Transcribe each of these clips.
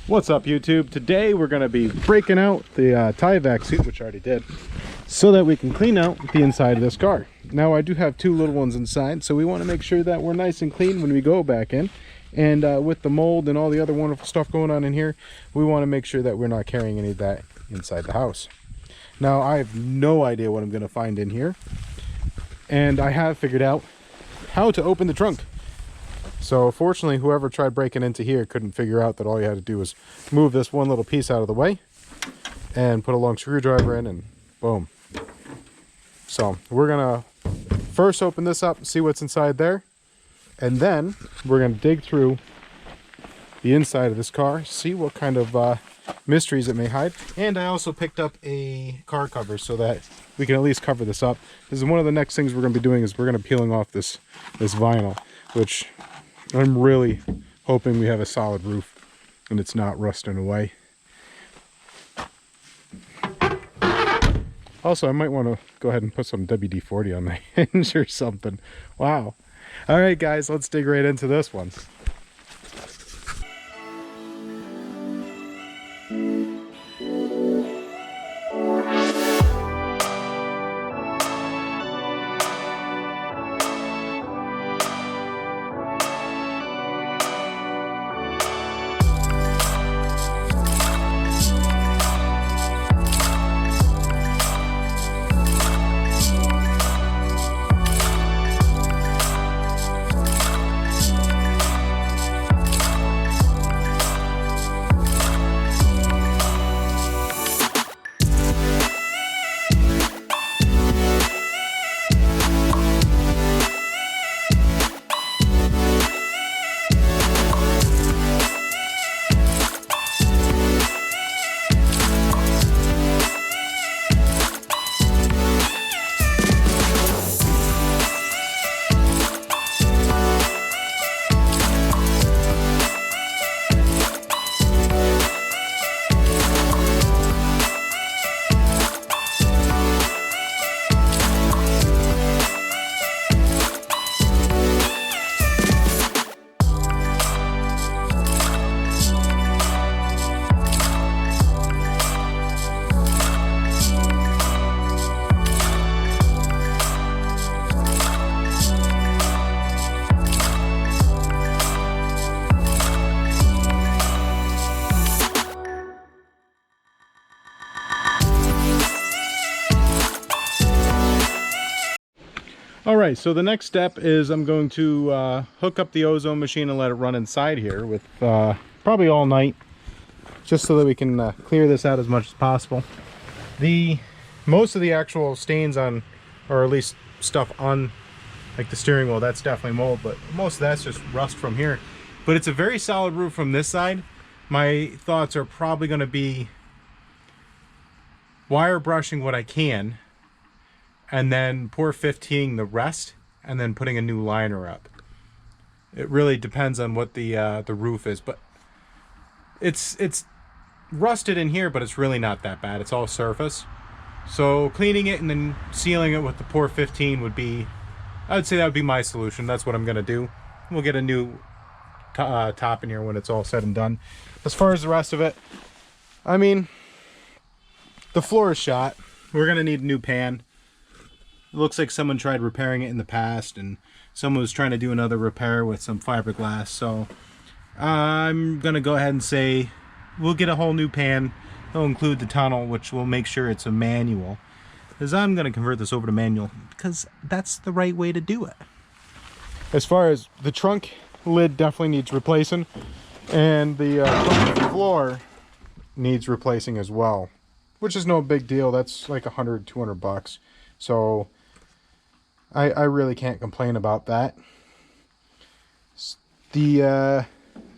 What's up, YouTube? Today we're going to be breaking out the tie vac suit, which I already did, so that we can clean out the inside of this car. Now I do have two little ones inside, so we want to make sure that we're nice and clean when we go back in. And with the mold and all the other wonderful stuff going on in here, we want to make sure that we're not carrying any of that inside the house. Now I have no idea what I'm going to find in here, and I have figured out how to open the trunk. So fortunately, whoever tried breaking into here couldn't figure out that all you had to do was move this one little piece out of the way and put a long screwdriver in, and boom. So we're gonna first open this up and see what's inside there, and then we're gonna dig through the inside of this car, see what kind of mysteries it may hide. And I also picked up a car cover so that we can at least cover this up. This is one of the next things we're gonna be doing, is we're gonna be peeling off this vinyl, which I'm really hoping we have a solid roof and it's not rusting away. Also, I might want to go ahead and put some WD-40 on the hinge or something. Wow. All right, guys, let's dig right into this one. Alright, so the next step is I'm going to hook up the ozone machine and let it run inside here with probably all night, just so that we can clear this out as much as possible. Most of the actual stains on, or at least stuff on like the steering wheel, that's definitely mold, but most of that's just rust from here. But it's a very solid roof from this side. My thoughts are probably going to be wire brushing what I can, and then pour 15 the rest, and then putting a new liner up. It really depends on what the roof is, but it's rusted in here, but it's really not that bad. It's all surface. So cleaning it and then sealing it with the pour 15 would be, I would say that would be my solution. That's what I'm gonna do. We'll get a new top in here when it's all said and done. As far as the rest of it, I mean, the floor is shot. We're gonna need a new pan. It looks like someone tried repairing it in the past, and someone was trying to do another repair with some fiberglass. So I'm gonna go ahead and say we'll get a whole new pan. It'll include the tunnel, which will make sure it's a manual, because I'm gonna convert this over to manual because that's the right way to do it. As far as the trunk lid, definitely needs replacing, and the trunk floor needs replacing as well, which is no big deal. That's like $100-200. So I really can't complain about that. As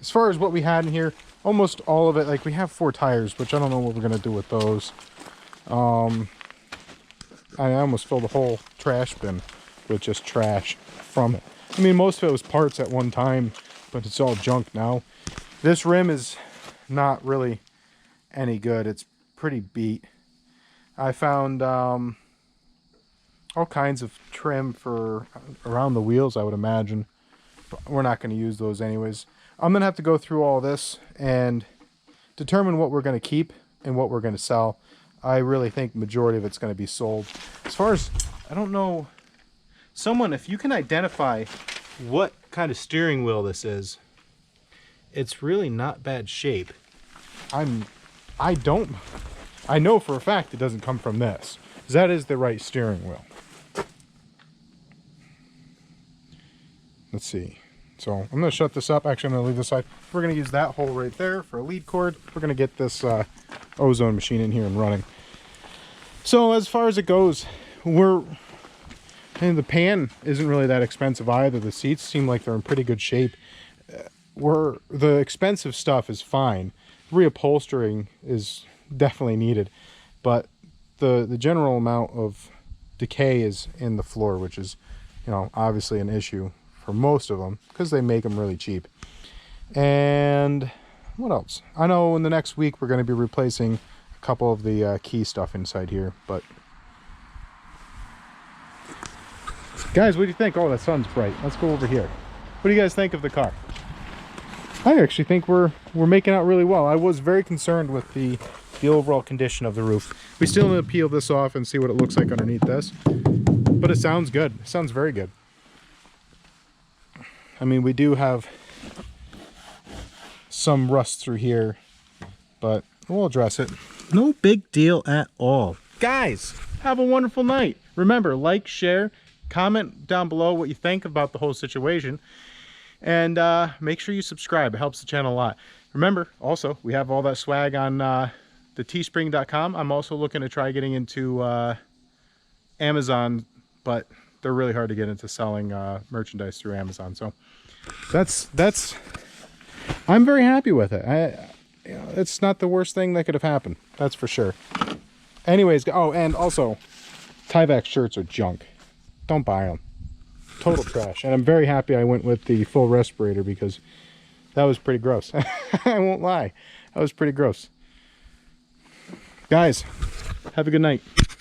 far as what we had in here, almost all of it, like we have 4 tires, which I don't know what we're gonna do with those. I almost filled the whole trash bin with just trash from it. I mean, most of it was parts at one time, but it's all junk now. This rim is not really any good. It's pretty beat. I found all kinds of trim for around the wheels, I would imagine, but we're not going to use those anyways. I'm going to have to go through all this and determine what we're going to keep and what we're going to sell. I really think majority of it's going to be sold. As far as, I don't know, someone, if you can identify what kind of steering wheel this is, it's really not bad shape. I know for a fact it doesn't come from this, because that is the right steering wheel. Let's see. So I'm going to shut this up. Actually, I'm going to leave this side. We're going to use that hole right there for a lead cord. We're going to get this ozone machine in here and running. So as far as it goes, and the pan isn't really that expensive either. The seats seem like they're in pretty good shape. The expensive stuff is fine. Reupholstering is definitely needed, but the general amount of decay is in the floor, which is, you know, obviously an issue for most of them because they make them really cheap. And what else? I know in the next week we're going to be replacing a couple of the key stuff inside here. But guys, what do you think? Oh, the sun's bright. Let's go over here. What do you guys think of the car? I actually think we're making out really well. I was very concerned with the overall condition of the roof. We still need to peel this off and see what it looks like underneath this, but it sounds good. It sounds very good. I mean, we do have some rust through here, but we'll address it. No big deal at all. Guys, have a wonderful night. Remember, like, share, comment down below what you think about the whole situation, and make sure you subscribe. It helps the channel a lot. Remember, also, we have all that swag on the teespring.com. I'm also looking to try getting into Amazon, but they're really hard to get into selling merchandise through Amazon. So that's I'm very happy with it. You know, it's not the worst thing that could have happened. That's for sure. Anyways, oh, and also, Tyvek shirts are junk. Don't buy them. Total trash. And I'm very happy I went with the full respirator because that was pretty gross. I won't lie. That was pretty gross. Guys, have a good night.